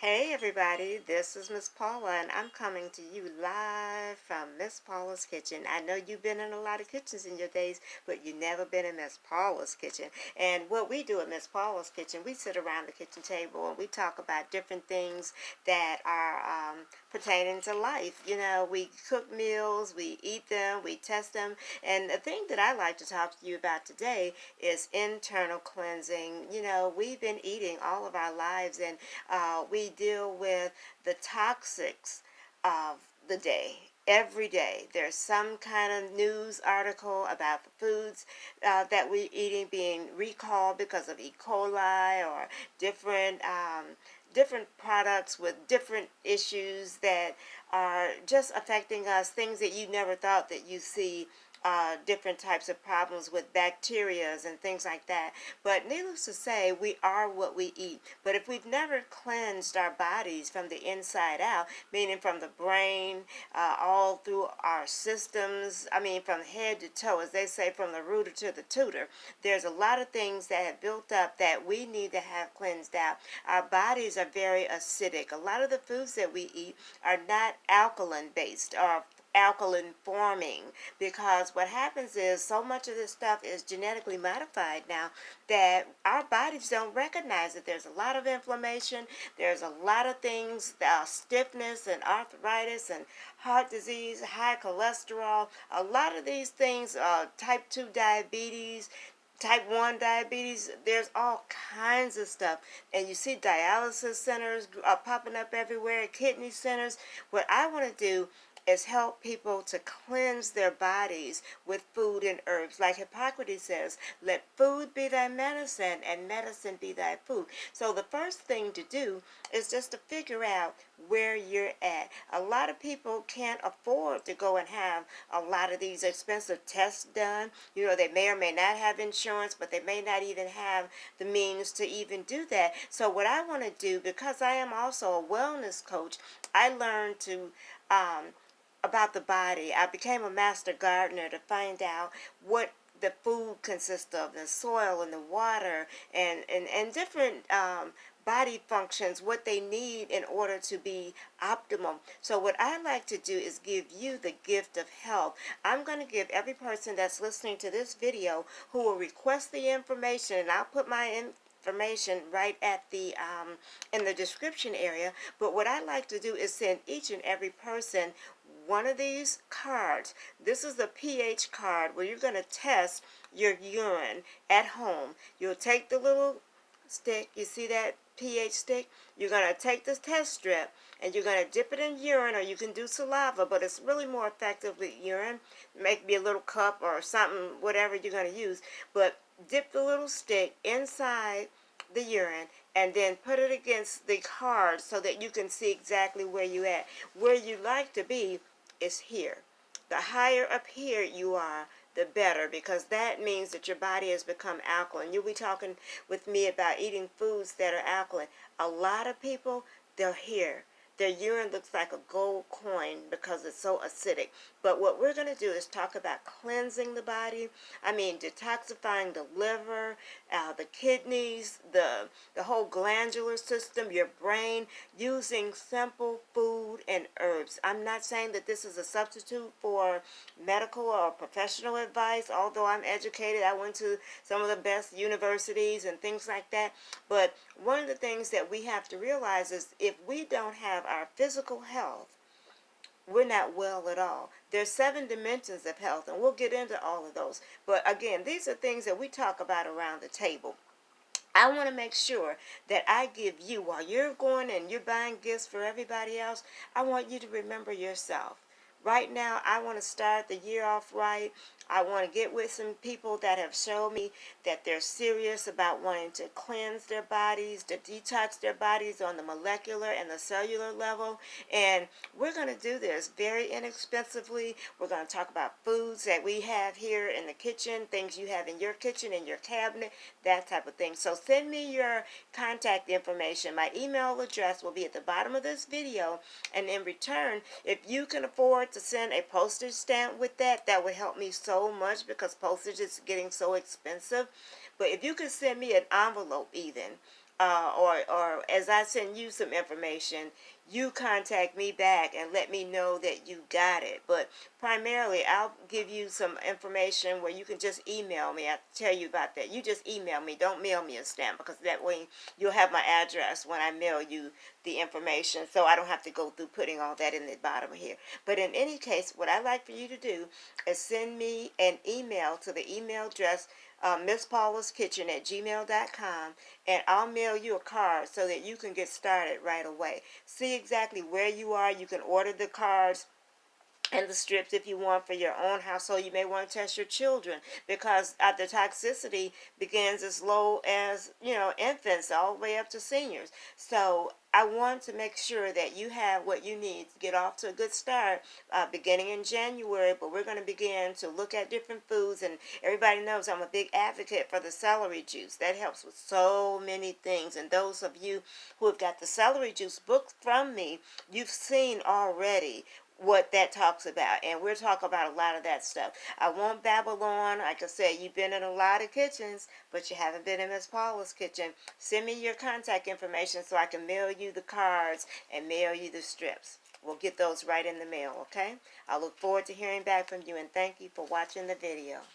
Hey everybody, this is Miss Paula and I'm coming to you live from Miss Paula's kitchen. I know you've been in a lot of kitchens in your days, but you've never been in Miss Paula's kitchen. And what we do at Miss Paula's kitchen, we sit around the kitchen table and we talk about different things that are pertaining to life. You know, we cook meals, we eat them, we test them. And the thing that I like to talk to you about today is internal cleansing. You know, we've been eating all of our lives and we deal with the toxics of the day. Every day there's some kind of news article about the foods that we're eating being recalled because of E. coli or different products with different issues that are just affecting us, things that you never thought that you see, different types of problems with bacterias and things like that. But needless to say, we are what we eat. But if we've never cleansed our bodies from the inside out, meaning from the brain, all through our systems, I mean from head to toe, as they say, from the rooter to the tutor, there's a lot of things that have built up that we need to have cleansed out. Our bodies are very acidic. A lot of the foods that we eat are not alkaline based or alkaline forming, because what happens is so much of this stuff is genetically modified now that our bodies don't recognize it. There's a lot of inflammation, there's a lot of things, stiffness and arthritis and heart disease, high cholesterol, a lot of these things, type 2 diabetes, type 1 diabetes, there's all kinds of stuff. And you see dialysis centers popping up everywhere, kidney centers. What I want to do is help people to cleanse their bodies with food and herbs. Like Hippocrates says, let food be thy medicine and medicine be thy food. So the first thing to do is just to figure out where you're at. A lot of people can't afford to go and have a lot of these expensive tests done. You know, they may or may not have insurance, but they may not even have the means to even do that. So what I want to do, because I am also a wellness coach, I learned to about the body. I became a master gardener to find out what the food consists of, the soil and the water and different body functions, what they need in order to be optimum. So what I like to do is give you the gift of health. I'm going to give every person that's listening to this video who will request the information, and I'll put my information right at the in the description area. But what I like to do is send each and every person one of these cards. This is the pH card where you're going to test your urine at home. You'll take the little stick, you see that pH stick? You're going to take this test strip and you're going to dip it in urine, or you can do saliva, but it's really more effective with urine. Maybe a little cup or something, whatever you're going to use. But dip the little stick inside the urine and then put it against the card so that you can see exactly where you at. Where you like to be is here. The higher up here you are, the better, because that means that your body has become alkaline. You'll be talking with me about eating foods that are alkaline. A lot of people, they're here. Their urine looks like a gold coin because it's so acidic. But what we're going to do is talk about cleansing the body. I mean, detoxifying the liver, the kidneys, the whole glandular system, your brain, using simple food and herbs. I'm not saying that this is a substitute for medical or professional advice, although I'm educated. I went to some of the best universities and things like that. But one of the things that we have to realize is if we don't have our physical health, we're not well at all. There's 7 dimensions of health, and we'll get into all of those. But again, these are things that we talk about around the table. I want to make sure that I give you, while you're going and you're buying gifts for everybody else, I want you to remember yourself. Right now, I want to start the year off right. I want to get with some people that have shown me that they're serious about wanting to cleanse their bodies, to detox their bodies on the molecular and the cellular level. And we're going to do this very inexpensively. We're going to talk about foods that we have here in the kitchen, things you have in your kitchen, in your cabinet, that type of thing. So send me your contact information. My email address will be at the bottom of this video. And in return, if you can afford to send a postage stamp with that, that would help me so much, because postage is getting so expensive. But if you could send me an envelope even or as I send you some information, you contact me back and let me know that you got it. But primarily, I'll give you some information where you can just email me. I'll tell you about that. You just email me. Don't mail me a stamp, because that way you'll have my address when I mail you the information, so I don't have to go through putting all that in the bottom here. But in any case, what I'd like for you to do is send me an email to the email address MissPaulasKitchen@gmail.com, and I'll mail you a card so that you can get started right away. See exactly where you are. You can order the cards and the strips if you want for your own household. You may want to test your children, because the toxicity begins as low as, infants all the way up to seniors. So I want to make sure that you have what you need to get off to a good start beginning in January. But we're going to begin to look at different foods, and everybody knows I'm a big advocate for the celery juice. That helps with so many things. And those of you who have got the celery juice book from me, you've seen already what that talks about, and we'll talk about a lot of that stuff. I won't babble on. Like I said, you've been in a lot of kitchens, but you haven't been in Miss Paula's kitchen. Send me your contact information so I can mail you the cards and mail you the strips. We'll get those right in the mail, okay? I look forward to hearing back from you, and thank you for watching the video.